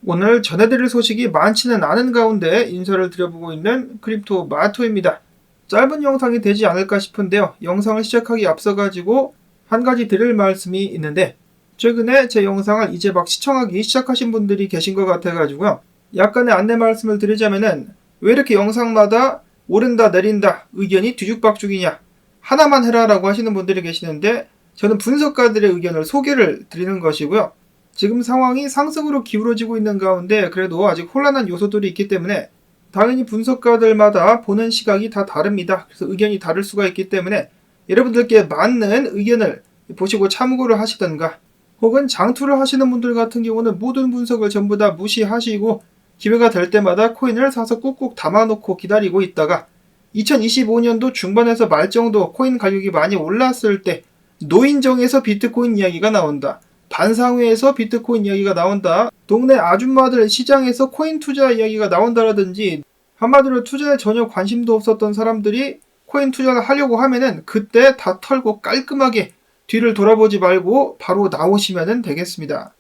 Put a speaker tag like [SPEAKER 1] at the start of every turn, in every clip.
[SPEAKER 1] 오늘 전해드릴 소식이 많지는 않은 가운데 인사를 드려보고 있는 크립토 마토입니다. 짧은 영상이 되지 않을까 싶은데요. 영상을 시작하기 앞서가지고 한 가지 드릴 말씀이 있는데, 최근에 제 영상을 이제 막 시청하기 시작하신 분들이 계신 것 같아가지고요. 약간의 안내 말씀을 드리자면은, 왜 이렇게 영상마다 오른다 내린다 의견이 뒤죽박죽이냐, 하나만 해라라고 하시는 분들이 계시는데, 저는 분석가들의 의견을 소개를 드리는 것이고요. 지금 상황이 상승으로 기울어지고 있는 가운데 그래도 아직 혼란한 요소들이 있기 때문에 당연히 분석가들마다 보는 시각이 다 다릅니다. 그래서 의견이 다를 수가 있기 때문에 여러분들께 맞는 의견을 보시고 참고를 하시던가, 혹은 장투를 하시는 분들 같은 경우는 모든 분석을 전부 다 무시하시고 기회가 될 때마다 코인을 사서 꾹꾹 담아놓고 기다리고 있다가 2025년도 중반에서 말 정도 코인 가격이 많이 올랐을 때 노인정에서 비트코인 이야기가 나온다, 반상회에서 비트코인 이야기가 나온다, 동네 아줌마들 시장에서 코인 투자 이야기가 나온다라든지, 한마디로 투자에 전혀 관심도 없었던 사람들이 코인 투자를 하려고 하면은 그때 다 털고 깔끔하게 뒤를 돌아보지 말고 바로 나오시면 되겠습니다.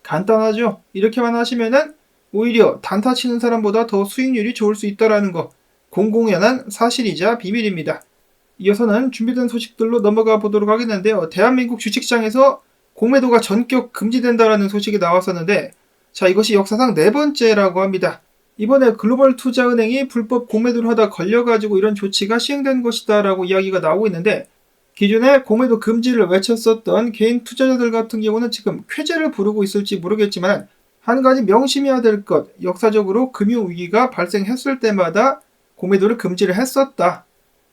[SPEAKER 1] 간단하죠? 이렇게만 하시면은 오히려 단타 치는 사람보다 더 수익률이 좋을 수 있다는 거, 공공연한 사실이자 비밀입니다. 이어서는 준비된 소식들로 넘어가 보도록 하겠는데요. 대한민국 주식시장에서 공매도가 전격 금지된다라는 소식이 나왔었는데, 자, 이것이 역사상 4번째라고 합니다. 이번에 글로벌투자은행이 불법 공매도를 하다 걸려가지고 이런 조치가 시행된 것이다 라고 이야기가 나오고 있는데, 기존에 공매도 금지를 외쳤었던 개인 투자자들 같은 경우는 지금 쾌재를 부르고 있을지 모르겠지만, 한 가지 명심해야 될 것, 역사적으로 금융위기가 발생했을 때마다 공매도를 금지를 했었다.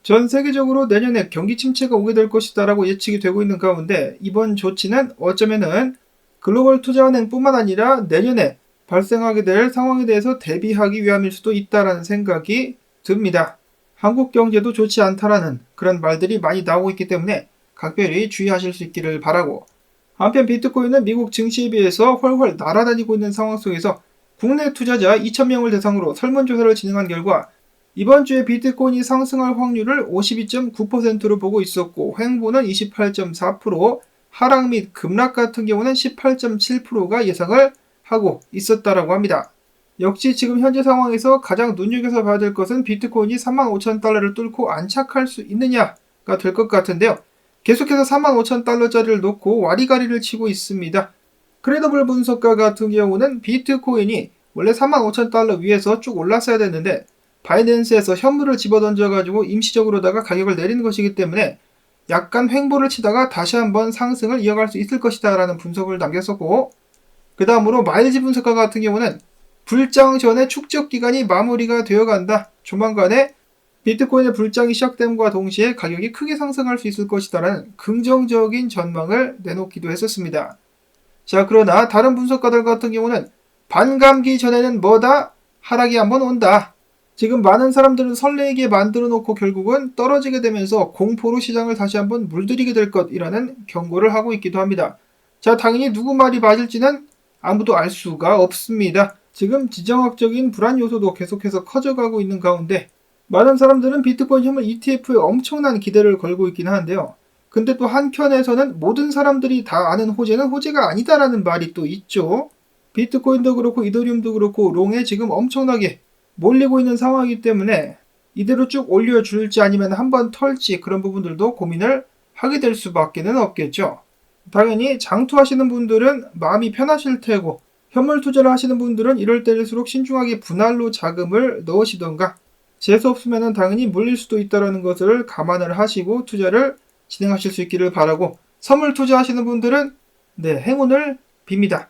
[SPEAKER 1] 전 세계적으로 내년에 경기 침체가 오게 될 것이다 라고 예측이 되고 있는 가운데, 이번 조치는 어쩌면은 글로벌 투자은행뿐만 아니라 내년에 발생하게 될 상황에 대해서 대비하기 위함일 수도 있다라는 생각이 듭니다. 한국 경제도 좋지 않다라는 그런 말들이 많이 나오고 있기 때문에 각별히 주의하실 수 있기를 바라고, 한편 비트코인은 미국 증시에 비해서 훨훨 날아다니고 있는 상황 속에서 국내 투자자 2,000명을 대상으로 설문조사를 진행한 결과 이번 주에 비트코인이 상승할 확률을 52.9%로 보고 있었고, 횡보는 28.4%, 하락 및 급락 같은 경우는 18.7%가 예상을 하고 있었다라고 합니다. 역시 지금 현재 상황에서 가장 눈여겨서 봐야 될 것은 비트코인이 35,000달러를 뚫고 안착할 수 있느냐가 될 것 같은데요. 계속해서 35,000달러짜리를 놓고 와리가리를 치고 있습니다. 크레더블 분석가 같은 경우는 비트코인이 원래 35,000달러 위에서 쭉 올랐어야 됐는데 바이낸스에서 현물을 집어던져가지고 임시적으로다가 가격을 내리는 것이기 때문에 약간 횡보를 치다가 다시 한번 상승을 이어갈 수 있을 것이다 라는 분석을 남겼었고, 그 다음으로 마일즈 분석가 같은 경우는 불장 전에 축적 기간이 마무리가 되어간다, 조만간에 비트코인의 불장이 시작됨과 동시에 가격이 크게 상승할 수 있을 것이다 라는 긍정적인 전망을 내놓기도 했었습니다. 자, 그러나 다른 분석가들 같은 경우는 반감기 전에는 뭐다? 하락이 한번 온다. 지금 많은 사람들은 설레게 만들어 놓고 결국은 떨어지게 되면서 공포로 시장을 다시 한번 물들이게 될 것이라는 경고를 하고 있기도 합니다. 자, 당연히 누구 말이 맞을지는 아무도 알 수가 없습니다. 지금 지정학적인 불안 요소도 계속해서 커져가고 있는 가운데 많은 사람들은 비트코인 현물 ETF에 엄청난 기대를 걸고 있긴 하는데요. 근데 또 한편에서는 모든 사람들이 다 아는 호재는 호재가 아니다라는 말이 또 있죠. 비트코인도 그렇고 이더리움도 그렇고 롱에 지금 엄청나게 몰리고 있는 상황이기 때문에 이대로 쭉 올려줄지 아니면 한번 털지, 그런 부분들도 고민을 하게 될 수밖에 없겠죠. 당연히 장투하시는 분들은 마음이 편하실 테고, 현물 투자를 하시는 분들은 이럴 때일수록 신중하게 분할로 자금을 넣으시던가, 재수 없으면 당연히 물릴 수도 있다는 것을 감안을 하시고 투자를 진행하실 수 있기를 바라고, 선물 투자하시는 분들은 행운을 빕니다.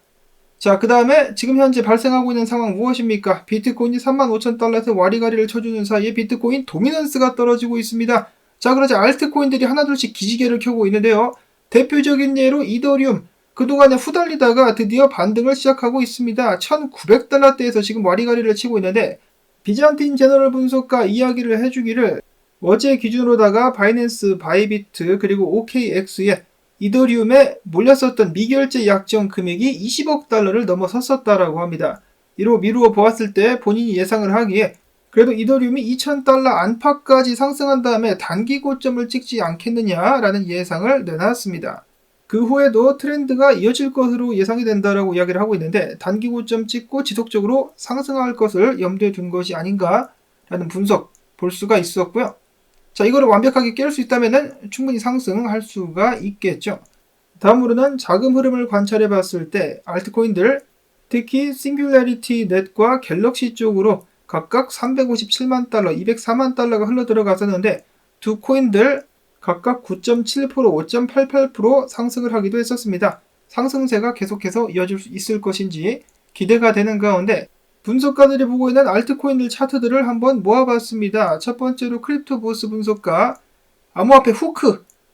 [SPEAKER 1] 자, 그 다음에 지금 현재 발생하고 있는 상황 무엇입니까? 비트코인이 35,000달러에서 와리가리를 쳐주는 사이에 비트코인 도미넌스가 떨어지고 있습니다. 자, 그러자 알트코인들이 하나둘씩 기지개를 켜고 있는데요. 대표적인 예로 이더리움, 그동안에 후달리다가 드디어 반등을 시작하고 있습니다. 1,900달러대에서 지금 와리가리를 치고 있는데, 비잔틴 제너럴 분석가 이야기를 해주기를 어제 기준으로다가 바이낸스, 바이비트, 그리고 OKX에 이더리움에 몰렸었던 미결제 약정 금액이 20억 달러를 넘어섰었다라고 합니다. 이로 미루어 보았을 때 본인이 예상을 하기에 그래도 이더리움이 2,000달러 안팎까지 상승한 다음에 단기 고점을 찍지 않겠느냐라는 예상을 내놨습니다. 그 후에도 트렌드가 이어질 것으로 예상이 된다라고 이야기를 하고 있는데 단기 고점 찍고 지속적으로 상승할 것을 염두에 둔 것이 아닌가라는 분석 볼 수가 있었고요. 자, 이거를 완벽하게 깰 수 있다면 충분히 상승할 수가 있겠죠. 다음으로는 자금 흐름을 관찰해 봤을 때 알트코인들, 특히 싱귤래리티 넷과 갤럭시 쪽으로 각각 357만 달러, 204만 달러가 흘러 들어갔었는데 두 코인들 각각 9.7%, 5.88% 상승을 하기도 했었습니다. 상승세가 계속해서 이어질 수 있을 것인지 기대가 되는 가운데 분석가들이 보고 있는 알트코인들 차트들을 한번 모아봤습니다. 첫 번째로 크립토보스 분석가, 암호화폐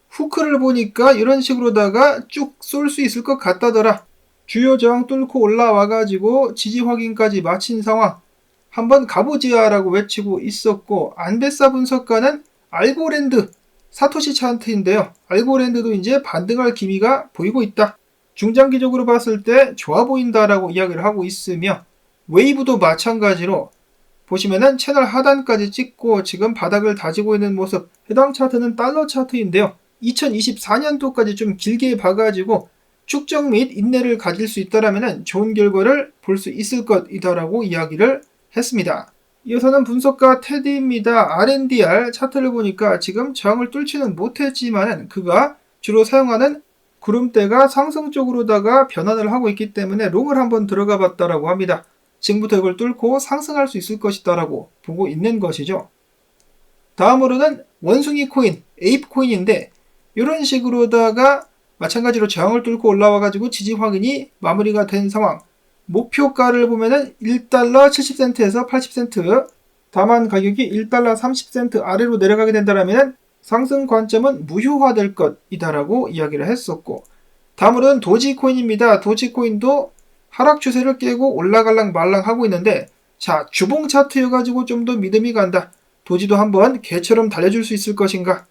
[SPEAKER 1] 후크를 보니까 이런 식으로다가 쭉 쏠 수 있을 것 같다더라. 주요 저항 뚫고 올라와가지고 지지 확인까지 마친 상황. 한번 가보지야 라고 외치고 있었고, 안베사 분석가는 알고랜드 사토시 차트인데요. 알고랜드도 이제 반등할 기미가 보이고 있다. 중장기적으로 봤을 때 좋아 보인다라고 이야기를 하고 있으며, 웨이브도 마찬가지로 보시면은 채널 하단까지 찍고 지금 바닥을 다지고 있는 모습. 해당 차트는 달러 차트인데요. 2024년도까지 좀 길게 봐가지고 축적 및 인내를 가질 수 있다라면 좋은 결과를 볼 수 있을 것이다라고 이야기를 했습니다. 이어서는 분석가 테디입니다. R&DR 차트를 보니까 지금 저항을 뚫지는 못했지만 그가 주로 사용하는 구름대가 상승 쪽으로다가 변환을 하고 있기 때문에 롱을 한번 들어가 봤다라고 합니다. 지금부터 이걸 뚫고 상승할 수 있을 것이다라고 보고 있는 것이죠. 다음으로는 원숭이 코인, 에이프 코인인데 이런 식으로다가 마찬가지로 저항을 뚫고 올라와가지고 지지 확인이 마무리가 된 상황. 목표가를 보면은 1달러 70센트에서 80센트. 다만 가격이 1달러 30센트 아래로 내려가게 된다면 상승 관점은 무효화될 것이다라고 이야기를 했었고, 다음으로는 도지코인입니다. 도지코인도 하락 추세를 깨고 올라갈랑 말랑 하고 있는데, 자, 주봉 차트여가지고 좀 더 믿음이 간다. 도지도 한번 개처럼 달려줄 수 있을 것인가?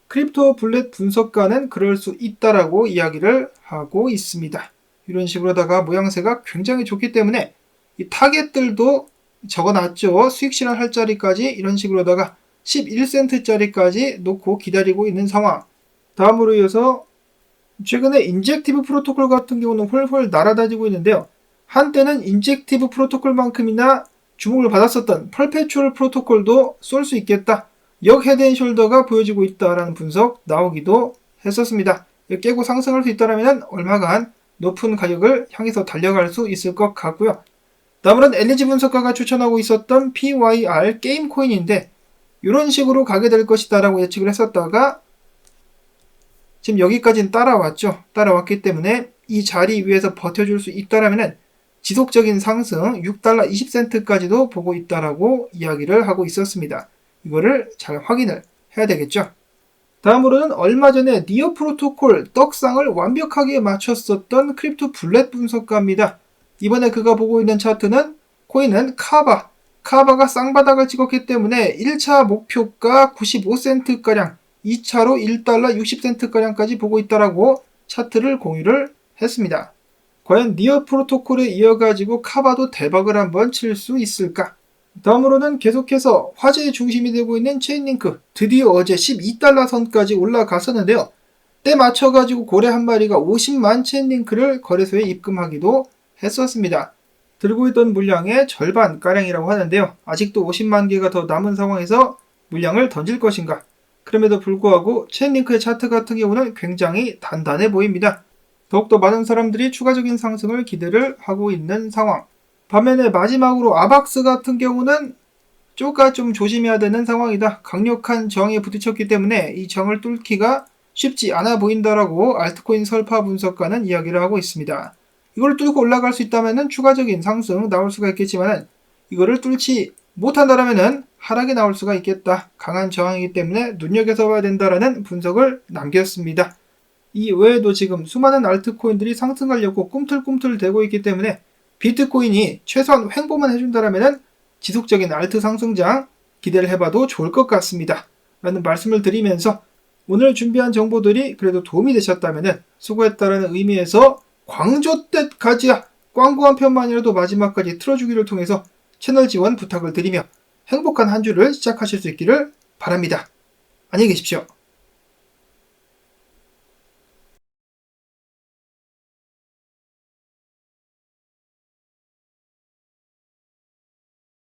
[SPEAKER 1] 크립토 블렛 분석가는 그럴 수 있다라고 이야기를 하고 있습니다. 이런 식으로다가 모양새가 굉장히 좋기 때문에 이 타겟들도 적어놨죠. 수익 실현할 자리까지 이런 식으로다가 11센트짜리까지 놓고 기다리고 있는 상황. 다음으로 이어서 최근에 인젝티브 프로토콜 같은 경우는 훨훨 날아다니고 있는데요. 한때는 인젝티브 프로토콜만큼이나 주목을 받았었던 퍼페추얼 프로토콜도 쏠 수 있겠다. 역 헤드앤숄더가 보여지고 있다라는 분석 나오기도 했었습니다. 깨고 상승할 수 있다면 얼마간 높은 가격을 향해서 달려갈 수 있을 것 같고요. 다음으로는 LG 분석가가 추천하고 있었던 PYR 게임 코인인데 이런 식으로 가게 될 것이다 라고 예측을 했었다가 지금 여기까지는 따라왔죠. 따라왔기 때문에 이 자리 위에서 버텨줄 수 있다면 지속적인 상승 6달러 20센트까지도 보고 있다라고 이야기를 하고 있었습니다. 이거를 잘 확인을 해야 되겠죠. 다음으로는 얼마 전에 니어 프로토콜 떡상을 완벽하게 맞췄었던 크립토 블렛 분석가입니다. 이번에 그가 보고 있는 차트는 코인은 카바가 쌍바닥을 찍었기 때문에 1차 목표가 95센트가량, 2차로 1달러 60센트가량까지 보고 있다라고 차트를 공유를 했습니다. 과연 니어 프로토콜에 이어가지고 카바도 대박을 한번 칠 수 있을까? 다음으로는 계속해서 화제의 중심이 되고 있는 체인링크, 드디어 어제 12달러 선까지 올라갔었는데요. 때 맞춰가지고 고래 한 마리가 50만 체인링크를 거래소에 입금하기도 했었습니다. 들고 있던 물량의 절반가량이라고 하는데요. 아직도 50만 개가 더 남은 상황에서 물량을 던질 것인가? 그럼에도 불구하고 체인링크의 차트 같은 경우는 굉장히 단단해 보입니다. 더욱더 많은 사람들이 추가적인 상승을 기대를 하고 있는 상황. 반면에 마지막으로 아박스 같은 경우는 쪼가 좀 조심해야 되는 상황이다. 강력한 저항에 부딪혔기 때문에 이 저항을 뚫기가 쉽지 않아 보인다라고 알트코인 설파 분석가는 이야기를 하고 있습니다. 이걸 뚫고 올라갈 수 있다면 추가적인 상승 나올 수가 있겠지만 이거를 뚫지 못한다면 하락이 나올 수가 있겠다. 강한 저항이기 때문에 눈여겨서 봐야 된다라는 분석을 남겼습니다. 이 외에도 지금 수많은 알트코인들이 상승하려고 꿈틀꿈틀 대고 있기 때문에 비트코인이 최소한 횡보만 해준다면 지속적인 알트 상승장 기대를 해봐도 좋을 것 같습니다. 라는 말씀을 드리면서 오늘 준비한 정보들이 그래도 도움이 되셨다면 수고했다라는 의미에서 광조댓 가지야 광고 한 편만이라도 마지막까지 틀어주기를 통해서 채널 지원 부탁을 드리며 행복한 한 주를 시작하실 수 있기를 바랍니다. 안녕히 계십시오.